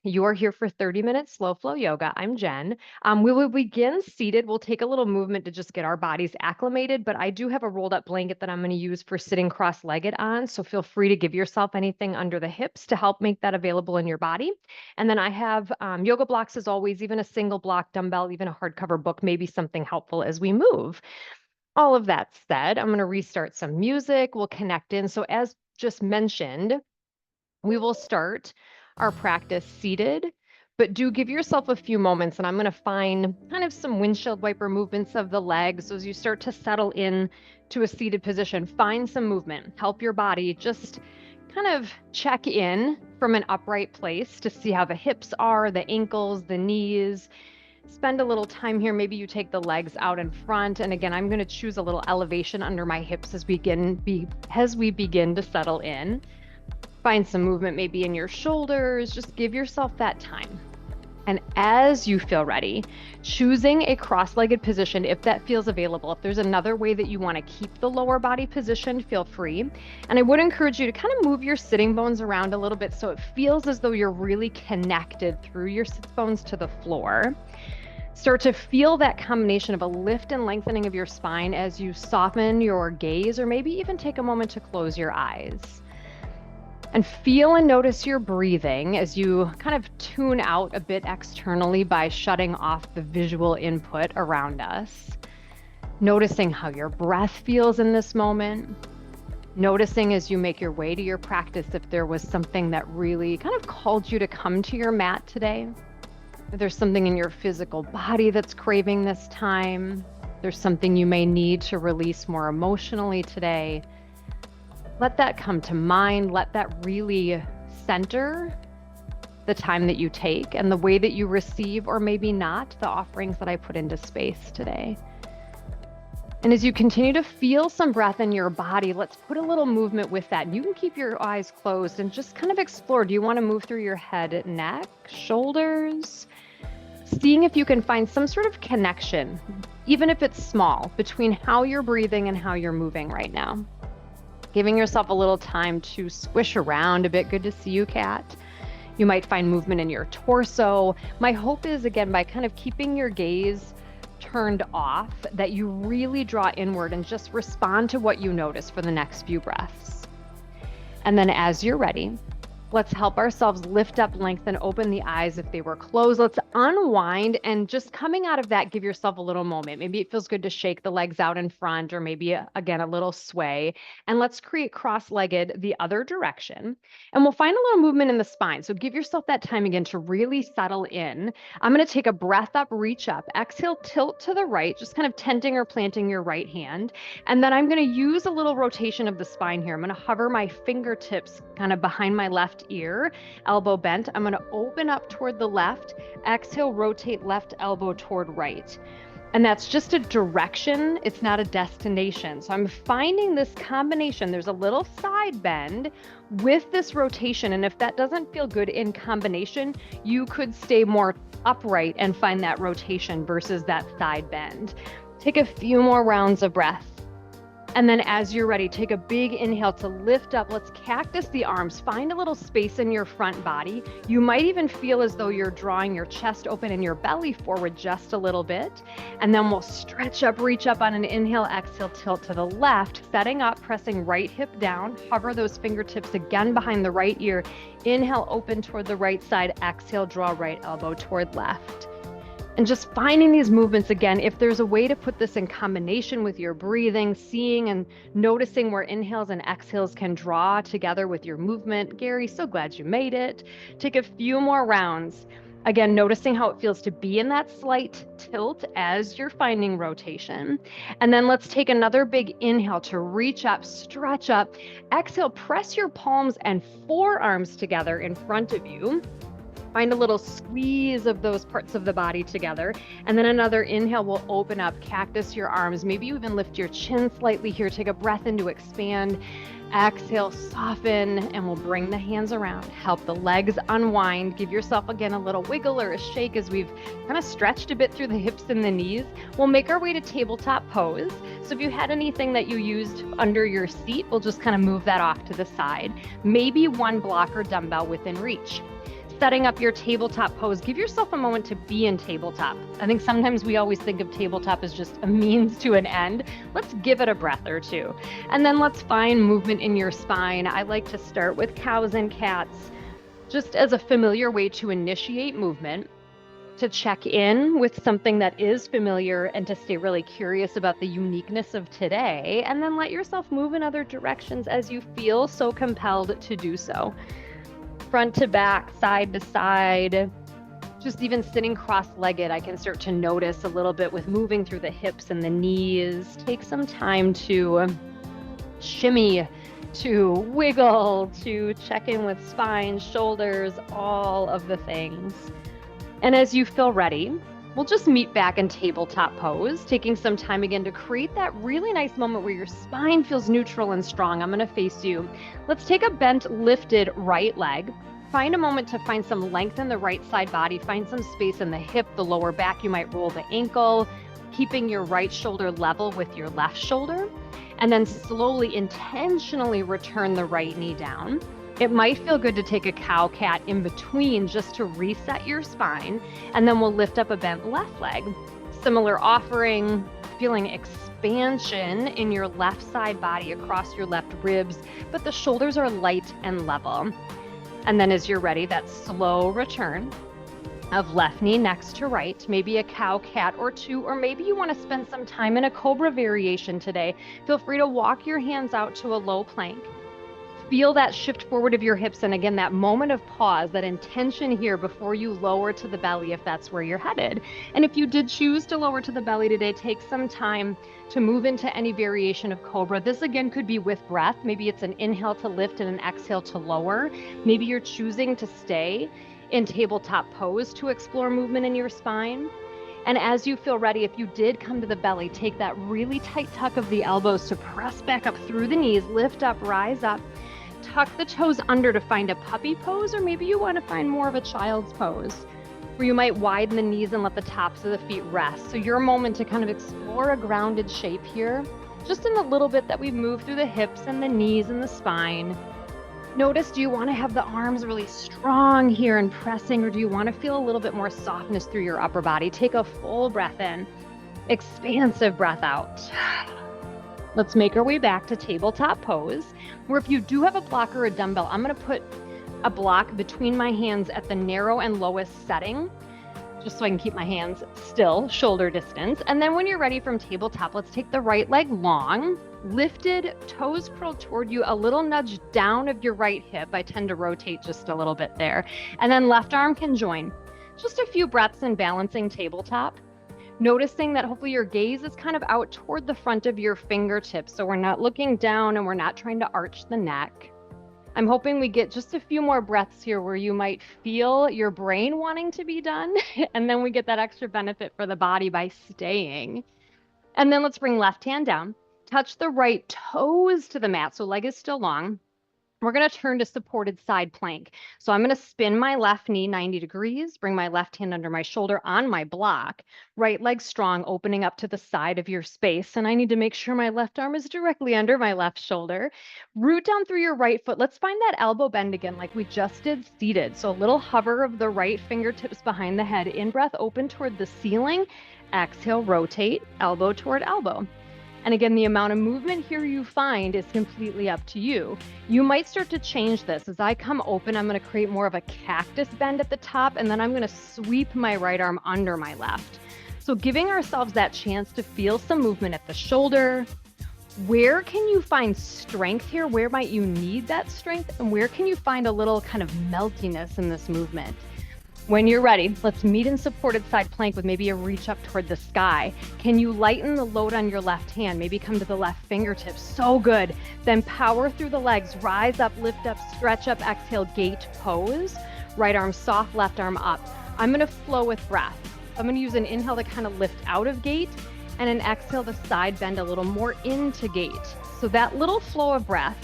You are here for 30 minutes slow flow yoga. I'm Jen. We will begin seated. We'll take a little movement to just get our bodies acclimated, but I do have a rolled up blanket that I'm going to use for sitting cross legged on. So feel free to give yourself anything under the hips to help make that available in your body. And then I have yoga blocks as always, even a single block dumbbell, even a hardcover book, maybe something helpful as we move. All of that said, I'm going to restart some music. We'll connect in. So, as just mentioned, we will start our practice seated, but do give yourself a few moments. And I'm going to find kind of some windshield wiper movements of the legs. So as you start to settle in to a seated position, find some movement, help your body just kind of check in from an upright place to see how the hips are, the ankles, the knees. Spend a little time here. Maybe you take the legs out in front. And again, I'm going to choose a little elevation under my hips as we begin to settle in. Find some movement maybe in your shoulders. Just give yourself that time. And as you feel ready, choosing a cross-legged position if that feels available. If there's another way that you want to keep the lower body positioned, feel free. And I would encourage you to kind of move your sitting bones around a little bit so it feels as though you're really connected through your sit bones to the floor. Start to feel that combination of a lift and lengthening of your spine as you soften your gaze, or maybe even take a moment to close your eyes. And feel and notice your breathing as you kind of tune out a bit externally by shutting off the visual input around us. Noticing how your breath feels in this moment. Noticing as you make your way to your practice if there was something that really kind of called you to come to your mat today. If there's something in your physical body that's craving this time. There's something you may need to release more emotionally today. Let that come to mind. Let that really center the time that you take and the way that you receive, or maybe not, the offerings that I put into space today. And as you continue to feel some breath in your body, let's put a little movement with that. You can keep your eyes closed and just kind of explore. Do you want to move through your head, neck, shoulders? Seeing if you can find some sort of connection, even if it's small, between how you're breathing and how you're moving right now. Giving yourself a little time to squish around a bit. Good to see you, Kat. You might find movement in your torso. My hope is, again, by kind of keeping your gaze turned off, that you really draw inward and just respond to what you notice for the next few breaths. And then as you're ready, let's help ourselves lift up, lengthen, open the eyes if they were closed. Let's unwind, and just coming out of that, give yourself a little moment. Maybe it feels good to shake the legs out in front, or maybe again, a little sway. And let's create cross-legged the other direction. And we'll find a little movement in the spine. So give yourself that time again to really settle in. I'm going to take a breath up, reach up, exhale, tilt to the right, just kind of tenting or planting your right hand. And then I'm going to use a little rotation of the spine here. I'm going to hover my fingertips kind of behind my left ear, elbow bent. I'm going to open up toward the left, exhale, rotate left elbow toward right. And that's just a direction. It's not a destination. So I'm finding this combination. There's a little side bend with this rotation. And if that doesn't feel good in combination, you could stay more upright and find that rotation versus that side bend. Take a few more rounds of breath. And then as you're ready, take a big inhale to lift up. Let's cactus the arms. Find a little space in your front body. You might even feel as though you're drawing your chest open and your belly forward just a little bit. And then we'll stretch up, reach up on an inhale, exhale, tilt to the left, setting up, pressing right hip down. Hover those fingertips again behind the right ear. Inhale, open toward the right side. Exhale, draw right elbow toward left. And just finding these movements again, if there's a way to put this in combination with your breathing, seeing and noticing where inhales and exhales can draw together with your movement. Gary, so glad you made it. Take a few more rounds. Again, noticing how it feels to be in that slight tilt as you're finding rotation. And then let's take another big inhale to reach up, stretch up. Exhale, press your palms and forearms together in front of you. Find a little squeeze of those parts of the body together. And then another inhale will open up, cactus your arms. Maybe you even lift your chin slightly here. Take a breath in to expand. Exhale, soften, and we'll bring the hands around. Help the legs unwind. Give yourself again a little wiggle or a shake as we've kind of stretched a bit through the hips and the knees. We'll make our way to tabletop pose. So if you had anything that you used under your seat, we'll just kind of move that off to the side. Maybe one block or dumbbell within reach. setting up your tabletop pose, give yourself a moment to be in tabletop. I think sometimes we always think of tabletop as just a means to an end. Let's give it a breath or two. And then let's find movement in your spine. I like to start with cows and cats, just as a familiar way to initiate movement, to check in with something that is familiar and to stay really curious about the uniqueness of today, and then let yourself move in other directions as you feel so compelled to do so. Front to back, side to side, just even sitting cross-legged, I can start to notice a little bit with moving through the hips and the knees. Take some time to shimmy, to wiggle, to check in with spine, shoulders, all of the things. And as you feel ready, we'll just meet back in tabletop pose, taking some time again to create that really nice moment where your spine feels neutral and strong. I'm going to face you. Let's take a bent, lifted right leg. Find a moment to find some length in the right side body. Find some space in the hip, the lower back. You might roll the ankle, keeping your right shoulder level with your left shoulder. And then slowly, intentionally return the right knee down. It might feel good to take a cow cat in between just to reset your spine, and then we'll lift up a bent left leg. Similar offering, feeling expansion in your left side body across your left ribs, but the shoulders are light and level. And then as you're ready, that slow return of left knee next to right, maybe a cow cat or two, or maybe you want to spend some time in a cobra variation today. Feel free to walk your hands out to a low plank. Feel that shift forward of your hips, and again, that moment of pause, that intention here before you lower to the belly if that's where you're headed. And if you did choose to lower to the belly today, take some time to move into any variation of cobra. This again could be with breath. Maybe it's an inhale to lift and an exhale to lower. Maybe you're choosing to stay in tabletop pose to explore movement in your spine. And as you feel ready, if you did come to the belly, take that really tight tuck of the elbows to press back up through the knees, lift up, rise up. Tuck the toes under to find a puppy pose, or maybe you want to find more of a child's pose, where you might widen the knees and let the tops of the feet rest. So your moment to kind of explore a grounded shape here, just in the little bit that we move through the hips and the knees and the spine. Notice, do you want to have the arms really strong here and pressing, or do you want to feel a little bit more softness through your upper body? Take a full breath in, expansive breath out. Let's make our way back to tabletop pose, where if you do have a block or a dumbbell, I'm going to put a block between my hands at the narrow and lowest setting, just so I can keep my hands still, shoulder distance. And then when you're ready from tabletop, let's take the right leg long, lifted, toes curled toward you, a little nudge down of your right hip. I tend to rotate just a little bit there. And then left arm can join. Just a few breaths in balancing tabletop. Noticing that hopefully your gaze is kind of out toward the front of your fingertips. So we're not looking down and we're not trying to arch the neck. I'm hoping we get just a few more breaths here where you might feel your brain wanting to be done. And then we get that extra benefit for the body by staying. And then let's bring left hand down. Touch the right toes to the mat. So leg is still long. We're going to turn to supported side plank. So I'm going to spin my left knee 90 degrees, bring my left hand under my shoulder on my block, right leg strong, opening up to the side of your space. And I need to make sure my left arm is directly under my left shoulder. Root down through your right foot. Let's find that elbow bend again, like we just did seated. So a little hover of the right fingertips behind the head. In breath, open toward the ceiling. Exhale, rotate, elbow toward elbow. And again, the amount of movement here you find is completely up to you. You might start to change this. As I come open, I'm going to create more of a cactus bend at the top, and then I'm going to sweep my right arm under my left. So giving ourselves that chance to feel some movement at the shoulder. Where can you find strength here? Where might you need that strength? And where can you find a little kind of meltiness in this movement? When you're ready, let's meet in supported side plank with maybe a reach up toward the sky. Can you lighten the load on your left hand? Maybe come to the left fingertips. So good. Then power through the legs. Rise up, lift up, stretch up, exhale, gate pose. Right arm soft, left arm up. I'm going to flow with breath. I'm going to use an inhale to kind of lift out of gate and an exhale to side bend a little more into gate. So that little flow of breath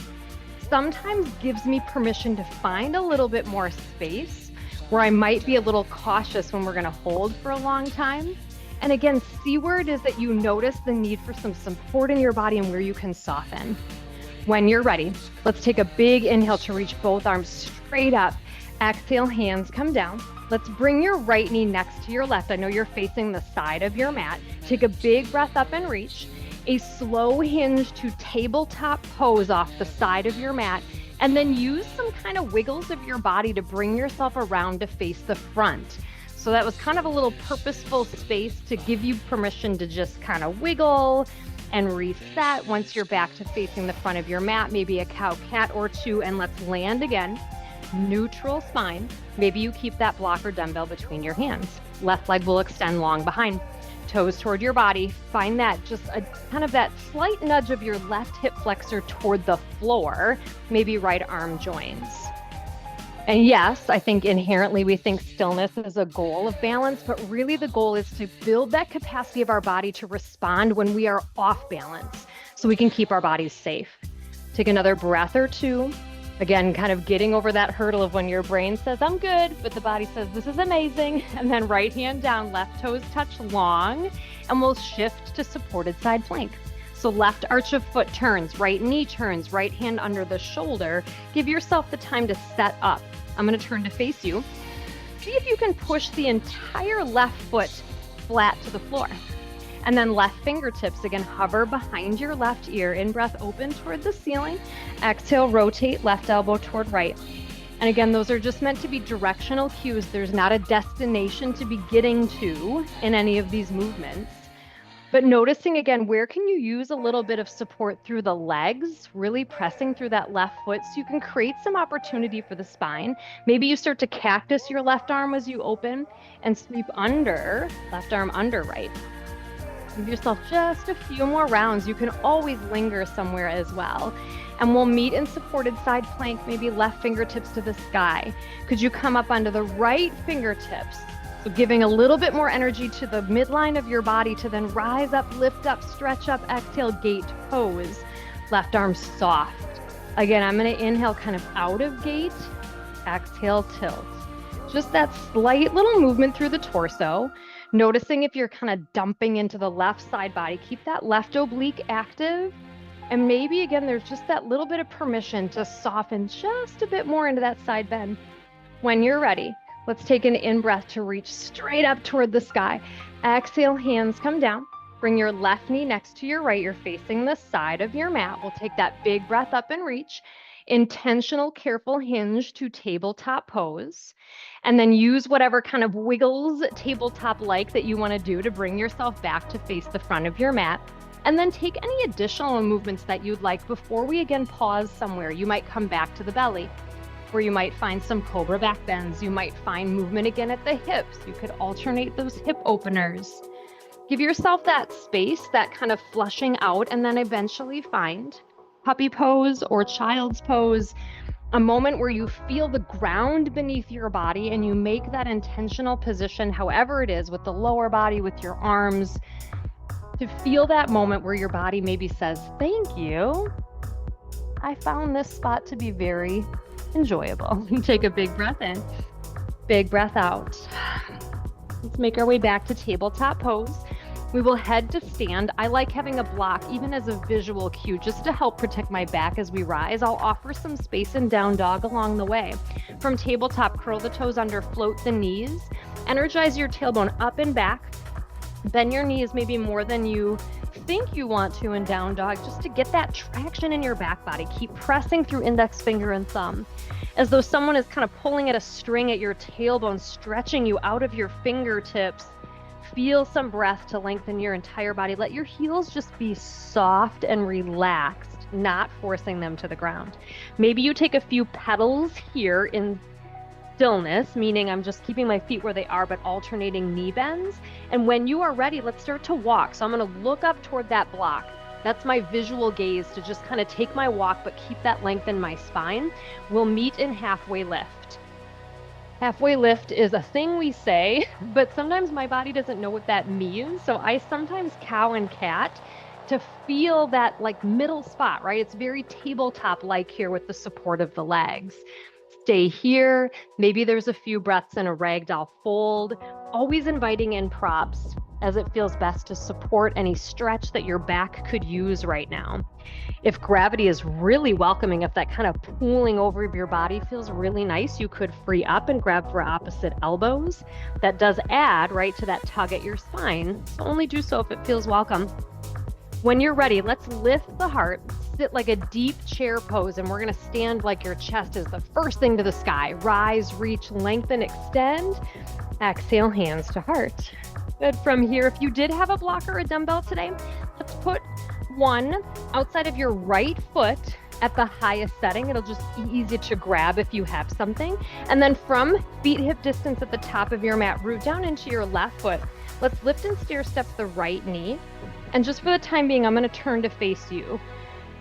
sometimes gives me permission to find a little bit more space where I might be a little cautious when we're going to hold for a long time. And again, see where it is that you notice the need for some support in your body and where you can soften. When you're ready, let's take a big inhale to reach both arms straight up. Exhale, hands come down. Let's bring your right knee next to your left. I know you're facing the side of your mat. Take a big breath up and reach. A slow hinge to tabletop pose off the side of your mat. And then use some kind of wiggles of your body to bring yourself around to face the front. So that was kind of a little purposeful space to give you permission to just kind of wiggle and reset once you're back to facing the front of your mat, maybe a cow cat or two, and let's land again. Neutral spine. Maybe you keep that block or dumbbell between your hands. Left leg will extend long behind. Toes toward your body. Find that just a kind of that slight nudge of your left hip flexor toward the floor. Maybe right arm joins. And yes, I think inherently we think stillness is a goal of balance, but really the goal is to build that capacity of our body to respond when we are off balance so we can keep our bodies safe. Take another breath or two. Again, kind of getting over that hurdle of when your brain says, I'm good, but the body says, this is amazing. And then right hand down, left toes touch long, and we'll shift to supported side plank. So left arch of foot turns, right knee turns, right hand under the shoulder. Give yourself the time to set up. I'm going to turn to face you. See if you can push the entire left foot flat to the floor. And then left fingertips, again, hover behind your left ear. In breath, open toward the ceiling. Exhale, rotate left elbow toward right. And again, those are just meant to be directional cues. There's not a destination to be getting to in any of these movements. But noticing again, where can you use a little bit of support through the legs, really pressing through that left foot so you can create some opportunity for the spine. Maybe you start to cactus your left arm as you open and sweep under, left arm under right. Give yourself just a few more rounds. You can always linger somewhere as well. And we'll meet in supported side plank, maybe left fingertips to the sky. Could you come up onto the right fingertips? So giving a little bit more energy to the midline of your body to then rise up, lift up, stretch up, exhale, gate pose. Left arm soft. Again, I'm going to inhale kind of out of gate, exhale, tilt. Just that slight little movement through the torso. Noticing if you're kind of dumping into the left side body, keep that left oblique active. And maybe again, there's just that little bit of permission to soften just a bit more into that side bend. When you're ready, let's take an in-breath to reach straight up toward the sky. Exhale, hands come down. Bring your left knee next to your right. You're facing the side of your mat. We'll take that big breath up and reach. Intentional, careful hinge to tabletop pose. And then use whatever kind of wiggles tabletop-like that you want to do to bring yourself back to face the front of your mat. And then take any additional movements that you'd like before we again pause somewhere. You might come back to the belly, where you might find some cobra back bends. You might find movement again at the hips. You could alternate those hip openers. Give yourself that space, that kind of flushing out, and then eventually find puppy pose or child's pose, a moment where you feel the ground beneath your body and you make that intentional position, however it is, with the lower body, with your arms, to feel that moment where your body maybe says, thank you. I found this spot to be very enjoyable. Take a big breath in, big breath out. Let's make our way back to tabletop pose. We will head to stand. I like having a block even as a visual cue just to help protect my back as we rise. I'll offer some space in down dog along the way. From tabletop, curl the toes under, float the knees, energize your tailbone up and back. Bend your knees maybe more than you think you want to in down dog, just to get that traction in your back body. Keep pressing through index finger and thumb, as though someone is kind of pulling at a string at your tailbone, stretching you out of your fingertips. Feel some breath to lengthen your entire body. Let your heels just be soft and relaxed, not forcing them to the ground. Maybe you take a few pedals here in stillness, meaning I'm just keeping my feet where they are, but alternating knee bends. And when you are ready, let's start to walk. So I'm going to look up toward that block. That's my visual gaze, to just kind of take my walk, but keep that length in my spine. We'll meet in halfway lift. Halfway lift is a thing we say, but sometimes my body doesn't know what that means. So I sometimes cow and cat to feel that like middle spot, right? It's very tabletop-like here with the support of the legs. Stay here. Maybe there's a few breaths in a ragdoll fold, always inviting in props. as it feels best to support any stretch that your back could use right now. If gravity is really welcoming, if that kind of pooling over of your body feels really nice, you could free up and grab for opposite elbows. That does add right to that tug at your spine. So only do so if it feels welcome. When you're ready, let's lift the heart, sit like a deep chair pose, and we're gonna stand like your chest is the first thing to the sky. Rise, reach, lengthen, extend. Exhale, hands to heart. Good. From here, if you did have a block or a dumbbell today, let's put one outside of your right foot at the highest setting. It'll just be easy to grab if you have something. And then from feet hip distance at the top of your mat, root down into your left foot. Let's lift and stair step the right knee. And just for the time being, I'm going to turn to face you.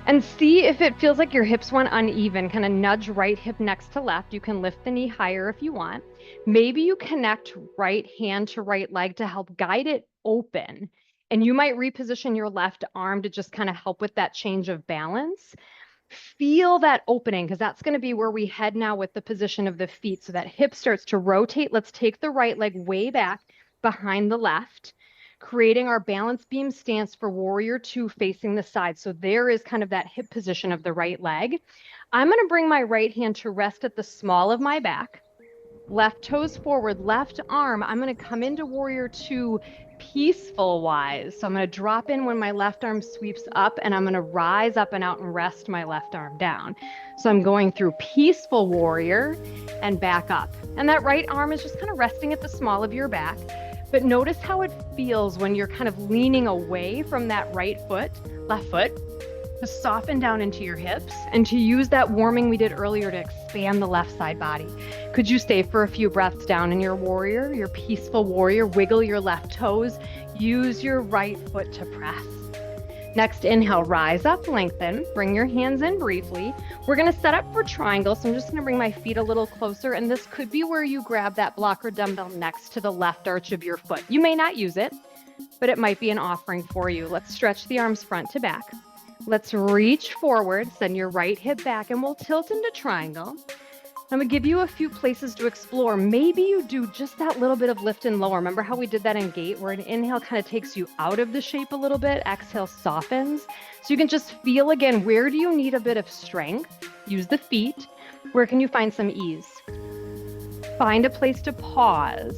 And see if it feels like your hips went uneven. Kind of nudge right hip next to left. You can lift the knee higher if you want. Maybe you connect right hand to right leg to help guide it open. And you might reposition your left arm to just kind of help with that change of balance. Feel that opening, because that's going to be where we head now with the position of the feet. So that hip starts to rotate. Let's take the right leg way back behind the left, creating our balance beam stance for warrior two facing the side. So there is kind of that hip position of the right leg. I'm going to bring my right hand to rest at the small of my back. Left toes forward, left arm. I'm going to come into warrior two peaceful wise. So I'm going to drop in when my left arm sweeps up, and I'm going to rise up and out and rest my left arm down. So I'm going through peaceful warrior and back up. And that right arm is just kind of resting at the small of your back. But notice how it feels when you're kind of leaning away from that right foot, left foot, to soften down into your hips and to use that warming we did earlier to expand the left side body. Could you stay for a few breaths down in your warrior, your peaceful warrior? Wiggle your left toes. Use your right foot to press. Next, inhale, rise up, lengthen. Bring your hands in briefly. We're going to set up for triangle. So I'm just going to bring my feet a little closer. And this could be where you grab that block or dumbbell next to the left arch of your foot. You may not use it, but it might be an offering for you. Let's stretch the arms front to back. Let's reach forward, send your right hip back, and we'll tilt into triangle. I'm going to give you a few places to explore. Maybe you do just that little bit of lift and lower. Remember how we did that in gate, where an inhale kind of takes you out of the shape a little bit, exhale softens. So you can just feel again, where do you need a bit of strength? Use the feet. Where can you find some ease? Find a place to pause.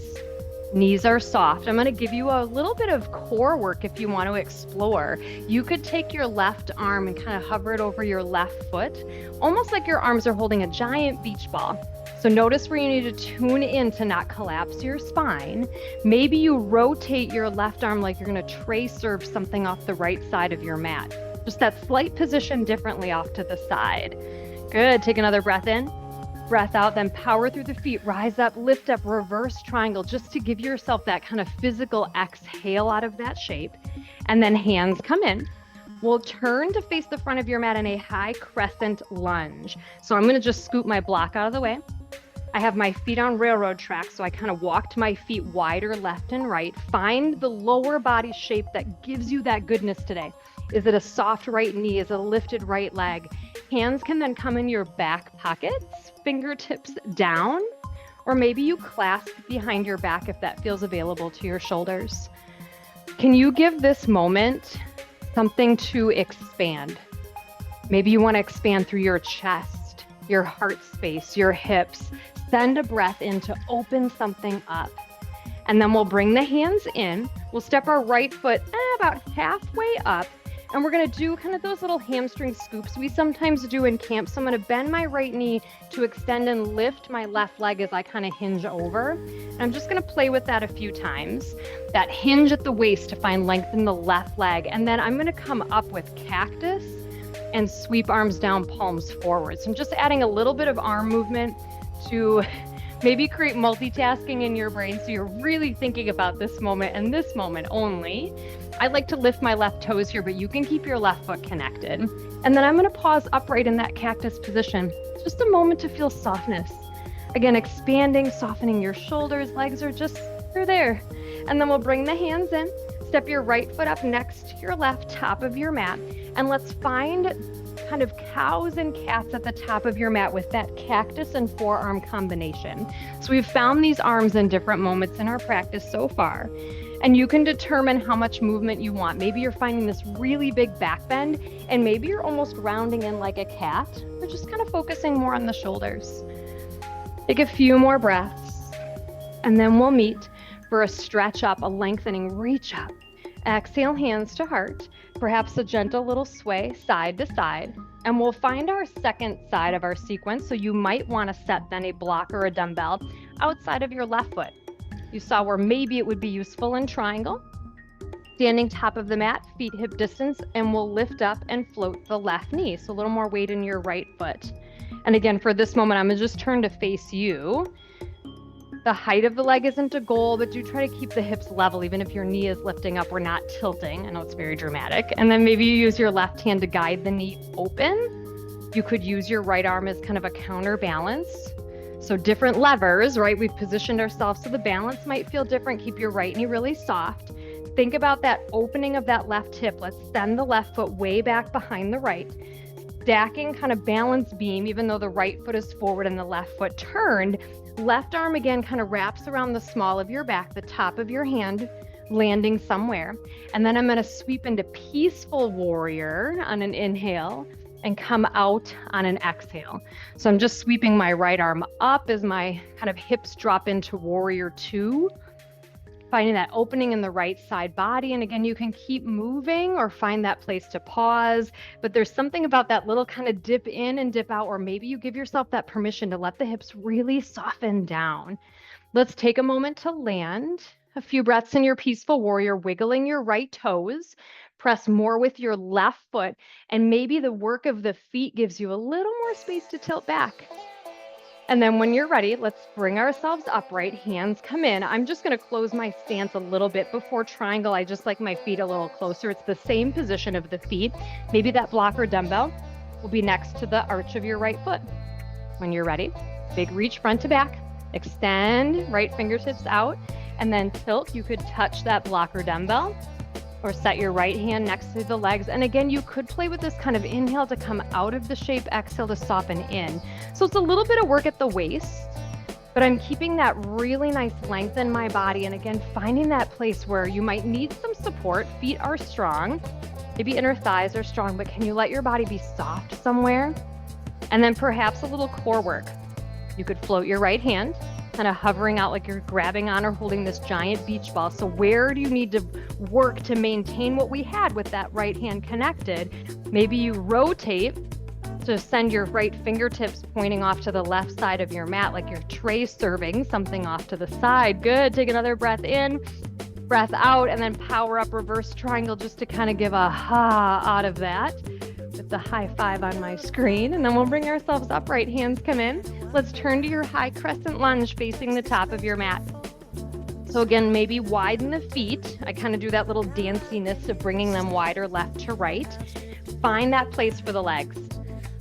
Knees are soft. I'm going to give you a little bit of core work if you want to explore. You could take your left arm and kind of hover it over your left foot, almost like your arms are holding a giant beach ball. So notice where you need to tune in to not collapse your spine. Maybe you rotate your left arm like you're going to tray serve something off the right side of your mat. Just that slight position differently off to the side. Good. Take another breath in. Breath out, then power through the feet, rise up, lift up, reverse triangle, just to give yourself that kind of physical exhale out of that shape. And then hands come in. We'll turn to face the front of your mat in a high crescent lunge. So I'm going to just scoop my block out of the way. I have my feet on railroad tracks, so I kind of walked my feet wider left and right. Find the lower body shape that gives you that goodness today. Is it a soft right knee? Is it a lifted right leg? Hands can then come in your back pockets, fingertips down, or maybe you clasp behind your back if that feels available to your shoulders. Can you give this moment something to expand? Maybe you want to expand through your chest, your heart space, your hips. Send a breath in to open something up. And then we'll bring the hands in. We'll step our right foot about halfway up. And we're going to do kind of those little hamstring scoops we sometimes do in camp. So I'm going to bend my right knee to extend and lift my left leg as I kind of hinge over. And I'm just going to play with that a few times. That hinge at the waist to find length in the left leg. And then I'm going to come up with cactus and sweep arms down, palms forward. So I'm just adding a little bit of arm movement to maybe create multitasking in your brain so you're really thinking about this moment and this moment only. I like to lift my left toes here, but you can keep your left foot connected. And then I'm going to pause upright in that cactus position. Just a moment to feel softness. Again, expanding, softening your shoulders, legs are just, they're there. And then we'll bring the hands in, step your right foot up next to your left, top of your mat. And let's find kind of cows and cats at the top of your mat with that cactus and forearm combination. So we've found these arms in different moments in our practice so far. And you can determine how much movement you want. Maybe you're finding this really big back bend, and maybe you're almost rounding in like a cat, or just kind of focusing more on the shoulders. Take a few more breaths, and then we'll meet for a stretch up, a lengthening reach up. Exhale, hands to heart, perhaps a gentle little sway side to side, and we'll find our second side of our sequence. So you might want to set then a block or a dumbbell outside of your left foot. You saw where maybe it would be useful in triangle. Standing top of the mat, feet hip distance, and we'll lift up and float the left knee. So a little more weight in your right foot. And again, for this moment, I'm gonna just turn to face you. The height of the leg isn't a goal, but do try to keep the hips level, even if your knee is lifting up, we're not tilting. I know it's very dramatic. And then maybe you use your left hand to guide the knee open. You could use your right arm as kind of a counterbalance. So different levers, right? We've positioned ourselves so the balance might feel different. Keep your right knee really soft. Think about that opening of that left hip. Let's send the left foot way back behind the right. Stacking kind of balance beam, even though the right foot is forward and the left foot turned. Left arm again kind of wraps around the small of your back, the top of your hand landing somewhere. And then I'm going to sweep into peaceful warrior on an inhale and come out on an exhale. So I'm just sweeping my right arm up as my kind of hips drop into warrior two, finding that opening in the right side body. And again, you can keep moving or find that place to pause, but there's something about that little kind of dip in and dip out, or maybe you give yourself that permission to let the hips really soften down. Let's take a moment to land. A few breaths in your peaceful warrior, wiggling your right toes. Press more with your left foot, and maybe the work of the feet gives you a little more space to tilt back. And then when you're ready, let's bring ourselves upright, hands come in. I'm just gonna close my stance a little bit before triangle. I just like my feet a little closer. It's the same position of the feet. Maybe that block or dumbbell will be next to the arch of your right foot. When you're ready, big reach front to back, extend right fingertips out, and then tilt. You could touch that block or dumbbell, or set your right hand next to the legs. And again, you could play with this kind of inhale to come out of the shape, exhale to soften in. So it's a little bit of work at the waist, but I'm keeping that really nice length in my body. And again, finding that place where you might need some support. Feet are strong, maybe inner thighs are strong, but can you let your body be soft somewhere? And then perhaps a little core work. You could float your right hand, kind of hovering out like you're grabbing on or holding this giant beach ball. So where do you need to work to maintain what we had with that right hand connected? Maybe you rotate to send your right fingertips pointing off to the left side of your mat, like you're tray serving something off to the side. Good. Take another breath in, breath out, and then power up reverse triangle just to kind of give a ha out of that with the high five on my screen. And then we'll bring ourselves upright, hands come in. Let's turn to your high crescent lunge facing the top of your mat. So again, maybe widen the feet. I kind of do that little danciness of bringing them wider left to right. Find that place for the legs.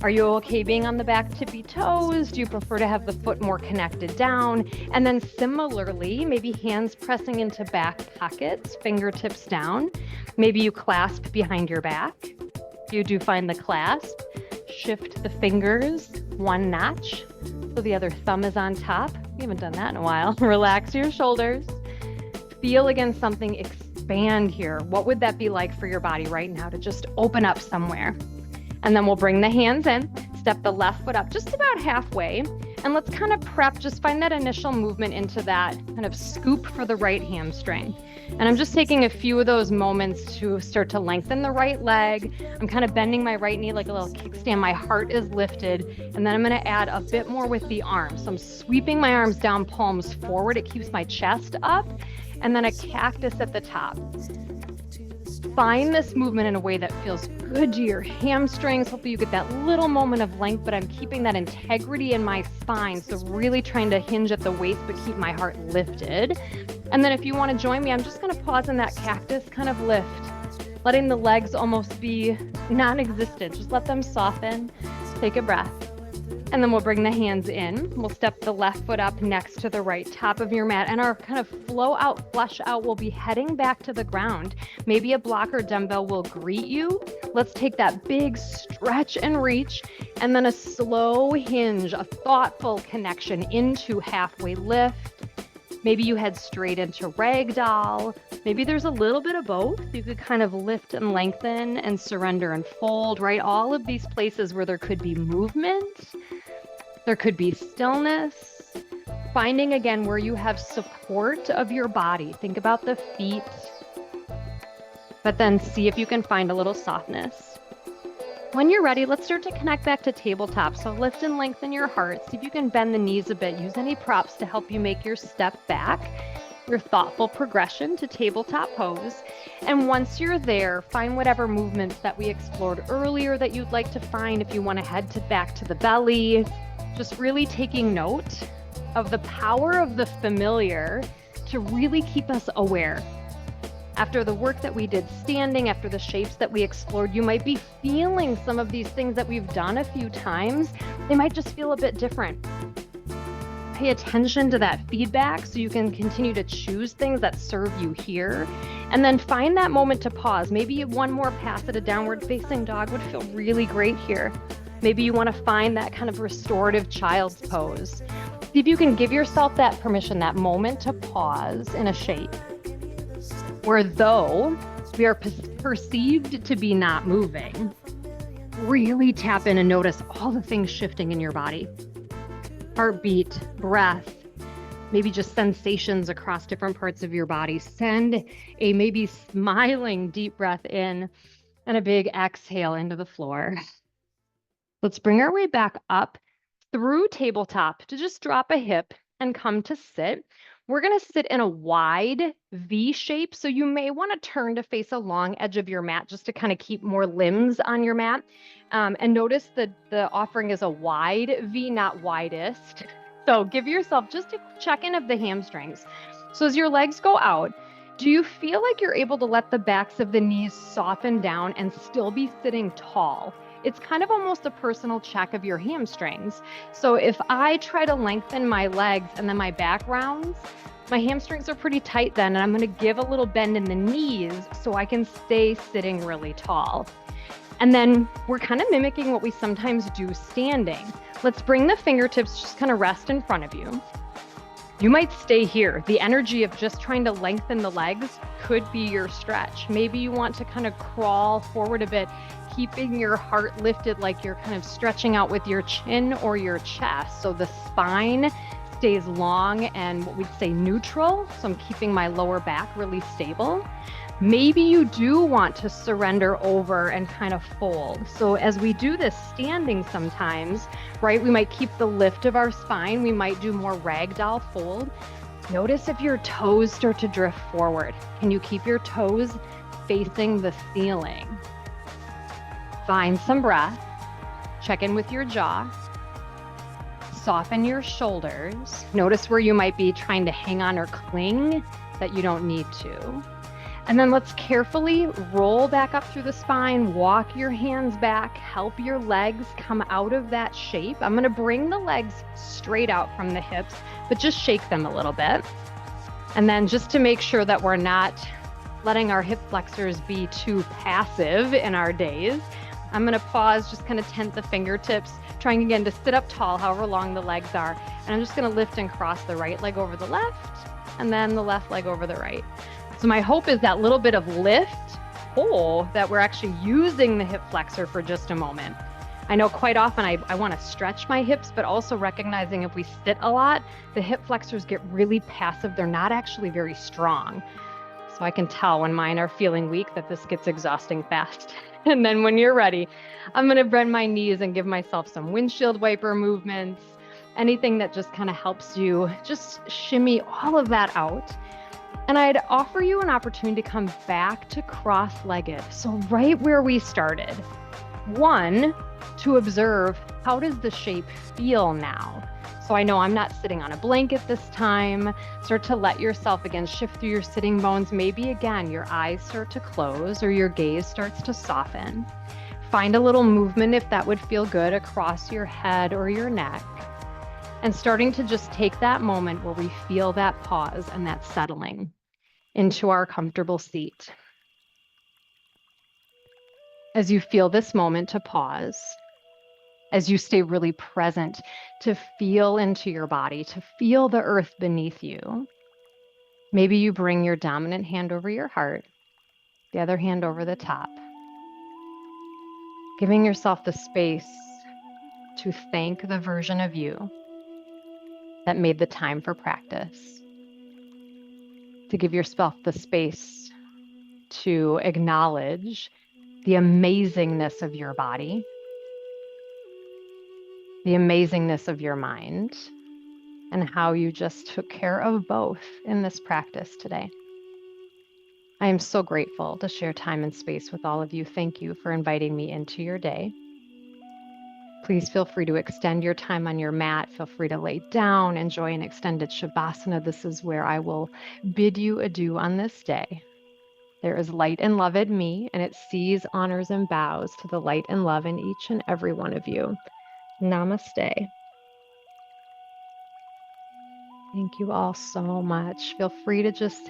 Are you okay being on the back tippy toes? Do you prefer to have the foot more connected down? And then similarly, maybe hands pressing into back pockets, fingertips down. Maybe you clasp behind your back. If you do find the clasp, shift the fingers one notch so the other thumb is on top. We haven't done that in a while. Relax your shoulders. Feel again something expand here. What would that be like for your body right now to just open up somewhere? And then we'll bring the hands in, step the left foot up just about halfway, and let's kind of prep, just find that initial movement into that kind of scoop for the right hamstring. And I'm just taking a few of those moments to start to lengthen the right leg. I'm kind of bending my right knee like a little kickstand. My heart is lifted. And then I'm going to add a bit more with the arms. So I'm sweeping my arms down, palms forward. It keeps my chest up. And then a cactus at the top. Find this movement in a way that feels good to your hamstrings. Hopefully you get that little moment of length, but I'm keeping that integrity in my spine. So really trying to hinge at the waist, but keep my heart lifted. And then if you want to join me, I'm just going to pause in that cactus, kind of lift, letting the legs almost be non-existent. Just let them soften. Take a breath. And then we'll bring the hands in. We'll step the left foot up next to the right, top of your mat. And our kind of flow out, flush out will be heading back to the ground. Maybe a block or dumbbell will greet you. Let's take that big stretch and reach, and then a slow hinge, a thoughtful connection into halfway lift. Maybe you head straight into ragdoll. Maybe there's a little bit of both. You could kind of lift and lengthen and surrender and fold, right? All of these places where there could be movement. There could be stillness, finding again where you have support of your body. Think about the feet, but then see if you can find a little softness. When you're ready, let's start to connect back to tabletop. So lift and lengthen your heart. See if you can bend the knees a bit. Use any props to help you make your step back, your thoughtful progression to tabletop pose. And once you're there, find whatever movements that we explored earlier that you'd like to find. If you want to head back to the belly, just really taking note of the power of the familiar to really keep us aware. After the work that we did standing, after the shapes that we explored, you might be feeling some of these things that we've done a few times. They might just feel a bit different. Pay attention to that feedback so you can continue to choose things that serve you here. And then find that moment to pause. Maybe one more pass at a downward facing dog would feel really great here. Maybe you want to find that kind of restorative child's pose. See if you can give yourself that permission, that moment to pause in a shape where, though we are perceived to be not moving, really tap in and notice all the things shifting in your body. Heartbeat, breath, maybe just sensations across different parts of your body. Send a maybe smiling deep breath in and a big exhale into the floor. Let's bring our way back up through tabletop to just drop a hip and come to sit. We're going to sit in a wide V shape. So you may want to turn to face a long edge of your mat just to kind of keep more limbs on your mat. And notice that the offering is a wide V, not widest. So give yourself just a check-in of the hamstrings. So as your legs go out, do you feel like you're able to let the backs of the knees soften down and still be sitting tall? It's kind of almost a personal check of your hamstrings. So if I try to lengthen my legs and then my back rounds, my hamstrings are pretty tight then, and I'm gonna give a little bend in the knees so I can stay sitting really tall. And then we're kind of mimicking what we sometimes do standing. Let's bring the fingertips just kind of rest in front of you. You might stay here. The energy of just trying to lengthen the legs could be your stretch. Maybe you want to kind of crawl forward a bit, keeping your heart lifted like you're kind of stretching out with your chin or your chest. So the spine stays long and what we'd say neutral. So I'm keeping my lower back really stable. Maybe you do want to surrender over and kind of fold. So as we do this standing sometimes, right, we might keep the lift of our spine. We might do more ragdoll fold. Notice if your toes start to drift forward. Can you keep your toes facing the ceiling? Find some breath. Check in with your jaw. Soften your shoulders. Notice where you might be trying to hang on or cling that you don't need to. And then let's carefully roll back up through the spine, walk your hands back, help your legs come out of that shape. I'm gonna bring the legs straight out from the hips, but just shake them a little bit. And then just to make sure that we're not letting our hip flexors be too passive in our days, I'm gonna pause, just kind of tent the fingertips, trying again to sit up tall, however long the legs are. And I'm just gonna lift and cross the right leg over the left, and then the left leg over the right. So my hope is that little bit of lift, that we're actually using the hip flexor for just a moment. I know quite often I want to stretch my hips, but also recognizing if we sit a lot, the hip flexors get really passive. They're not actually very strong. So I can tell when mine are feeling weak that this gets exhausting fast. And then when you're ready, I'm going to bend my knees and give myself some windshield wiper movements, anything that just kind of helps you just shimmy all of that out. And I'd offer you an opportunity to come back to cross-legged. So right where we started. One, to observe, how does the shape feel now? So I know I'm not sitting on a blanket this time. Start to let yourself again shift through your sitting bones. Maybe again, your eyes start to close or your gaze starts to soften. Find a little movement if that would feel good across your head or your neck. And starting to just take that moment where we feel that pause and that settling into our comfortable seat. As you feel this moment to pause, as you stay really present to feel into your body, to feel the earth beneath you, maybe you bring your dominant hand over your heart, the other hand over the top, giving yourself the space to thank the version of you that made the time for practice, to give yourself the space to acknowledge the amazingness of your body, the amazingness of your mind, and how you just took care of both in this practice today. I am so grateful to share time and space with all of you. Thank you for inviting me into your day. Please feel free to extend your time on your mat. Feel free to lay down, enjoy an extended Shavasana. This is where I will bid you adieu on this day. There is light and love in me, and it sees, honors, and bows to the light and love in each and every one of you. Namaste. Thank you all so much. Feel free to just